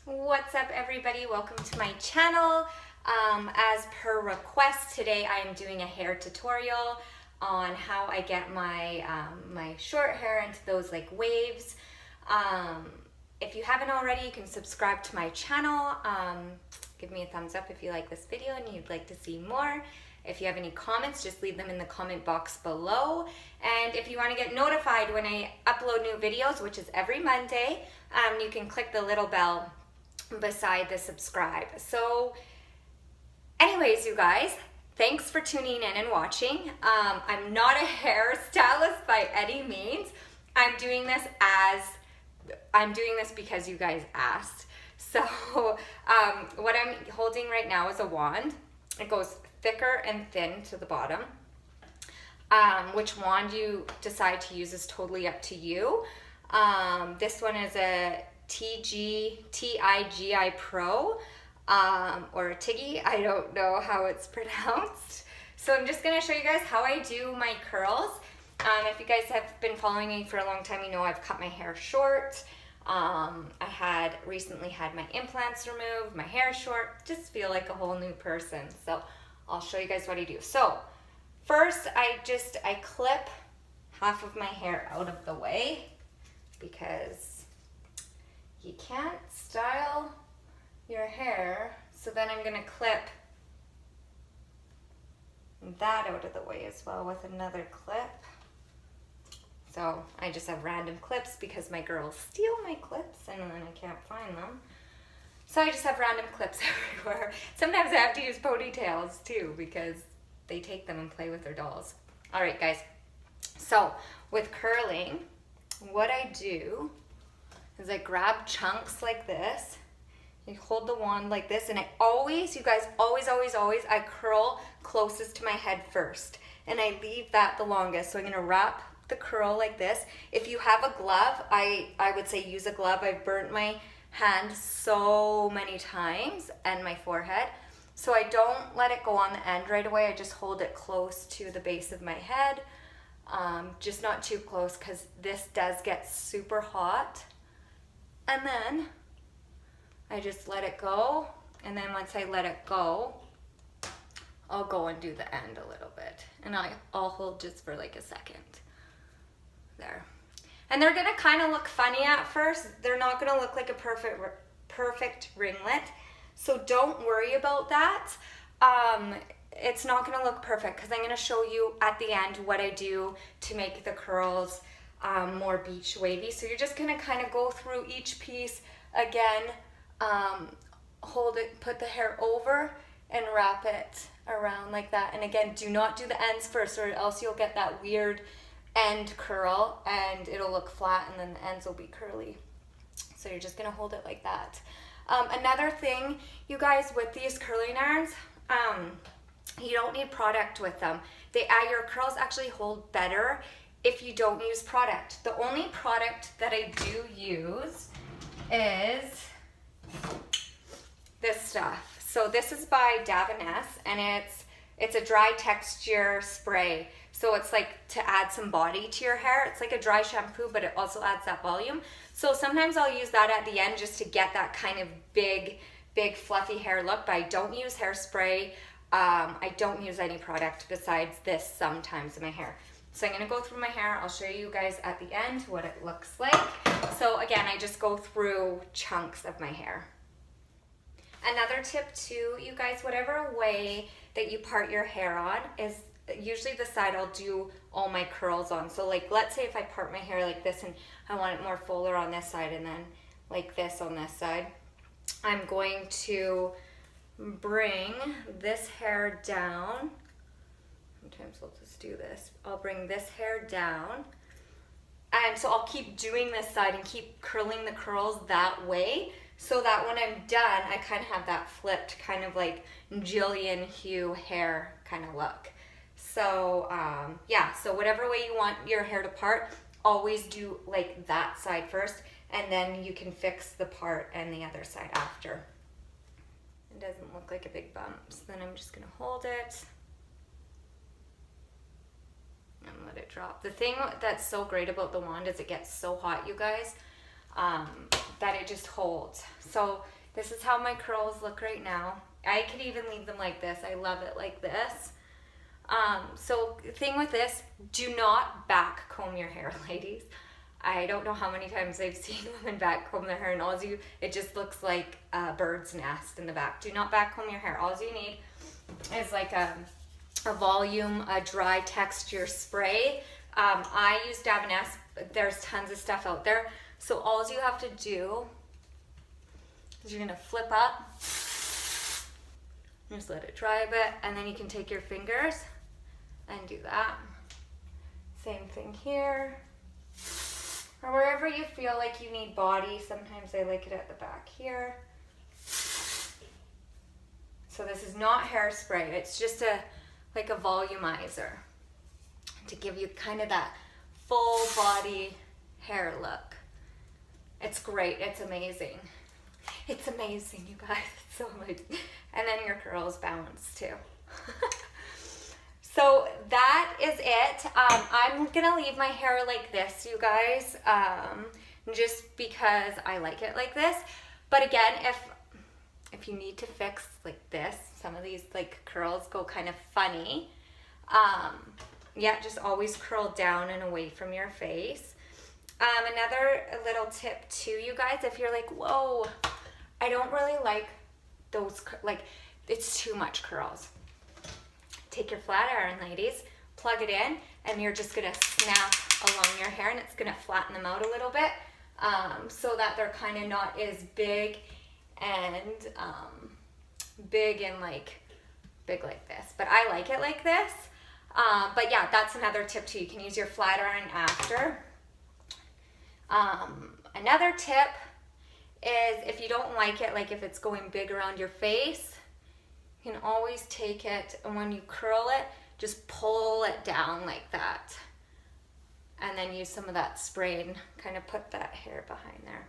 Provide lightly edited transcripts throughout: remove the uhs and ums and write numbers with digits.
What's up, everybody? Welcome to my channel. As per request, today I am doing a hair tutorial on how I get my my short hair into those like waves. If you haven't already, you can subscribe to my channel. Give me a thumbs up if you like this video and you'd like to see more. If you have any comments, just leave them in the comment box below. And if you want to get notified when I upload new videos, which is every Monday, you can click the little bell beside the subscribe. So anyways, you guys, thanks for tuning in and watching. I'm not a hairstylist by any means. I'm doing this because you guys asked. So what I'm holding right now is a wand. It goes thicker and thin to the bottom. Which wand you decide to use is totally up to you. This one is a TIGI Pro, or a Tiggy, I don't know how it's pronounced. So I'm just gonna show you guys how I do my curls. If you guys have been following me for a long time, you know I've cut my hair short. I had recently had my implants removed, my hair short, just feel like a whole new person. So I'll show you guys what I do. So first I clip half of my hair out of the way because you can't style your hair. So then I'm gonna clip that out of the way as well with another clip. So I just have random clips because my girls steal my clips and then I can't find them. So I just have random clips everywhere. Sometimes I have to use ponytails too because they take them and play with their dolls. All right, guys. So with curling, what I do is I grab chunks like this. You hold the wand like this, and I always, you guys, always, I curl closest to my head first. And I leave that the longest. So I'm gonna wrap the curl like this. If you have a glove, I would say use a glove. I've burnt my hand so many times and my forehead. So I don't let it go on the end right away. I just hold it close to the base of my head. Just not too close because this does get super hot. And then I just let it go. And then once I let it go, I'll go and do the end a little bit. And I'll hold just for like a second. There. And they're gonna kind of look funny at first. They're not gonna look like a perfect ringlet. So don't worry about that. It's not gonna look perfect because I'm gonna show you at the end what I do to make the curls more beach wavy. So you're just gonna kind of go through each piece again, hold it, put the hair over and wrap it around like that. And again, do not do the ends first or else you'll get that weird end curl and it'll look flat and then the ends will be curly. So you're just gonna hold it like that. Another thing, you guys, with these curling irons, you don't need product with them. Your curls actually hold better if you don't use product. The only product that I do use is this stuff. So this is by Daviness and it's a dry texture spray. So it's like to add some body to your hair. It's like a dry shampoo, but it also adds that volume. So sometimes I'll use that at the end just to get that kind of big fluffy hair look, but I don't use hairspray. I don't use any product besides this sometimes in my hair. So I'm gonna go through my hair. I'll show you guys at the end what it looks like. So again, I just go through chunks of my hair. Another tip too, you guys, whatever way that you part your hair on is usually the side I'll do all my curls on. So like, let's say if I part my hair like this and I want it more fuller on this side and then like this on this side, I'm going to bring this hair down. Sometimes we'll just do this. I'll bring this hair down. And so I'll keep doing this side and keep curling the curls that way so that when I'm done, I kind of have that flipped kind of like Jillian Hough hair kind of look. So yeah, so whatever way you want your hair to part, always do like that side first and then you can fix the part and the other side after. It doesn't look like a big bump, so then I'm just gonna hold it and let it drop. The thing that's so great about the wand is it gets so hot, you guys. that it just holds. So this is how my curls look right now. I could even leave them like this. I love it like this. So the thing with this, do not back comb your hair, ladies. I don't know how many times I've seen women back comb their hair and it just looks like a bird's nest in the back. Do not back comb your hair. All you need is like a volume, a dry texture spray. I use daviness, but there's tons of stuff out there. So all you have to do is you're gonna flip up, just let it dry a bit, and then you can take your fingers and do that. Same thing here. Or wherever you feel like you need body. Sometimes I like it at the back here. So this is not hairspray. It's just like a volumizer to give you kind of that full body hair look. It's great. It's amazing. It's amazing, you guys. It's so amazing. And then your curls bounce too. So that is it. I'm gonna leave my hair like this, you guys, just because I like it like this. But again, if you need to fix like this, some of these like curls go kind of funny. Yeah, just always curl down and away from your face. Another little tip too, you guys, if you're like, whoa, I don't really like those, like it's too much curls. Take your flat iron, ladies, plug it in, and you're just gonna snap along your hair, and it's gonna flatten them out a little bit, so that they're kind of not as big and big like this. But I like it like this. But yeah, that's another tip too. You can use your flat iron after. Another tip is if you don't like it, like if it's going big around your face, you can always take it, and when you curl it, just pull it down like that. And then use some of that spray and kind of put that hair behind there.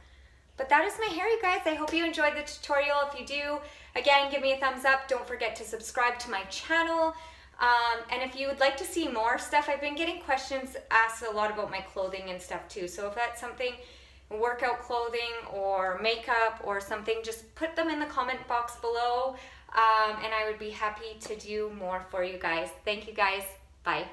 But that is my hair, you guys. I hope you enjoyed the tutorial. If you do, again, give me a thumbs up. Don't forget to subscribe to my channel. And if you would like to see more stuff, I've been getting questions asked a lot about my clothing and stuff too. So if that's something, workout clothing or makeup or something, just put them in the comment box below. And I would be happy to do more for you guys. Thank you guys. Bye.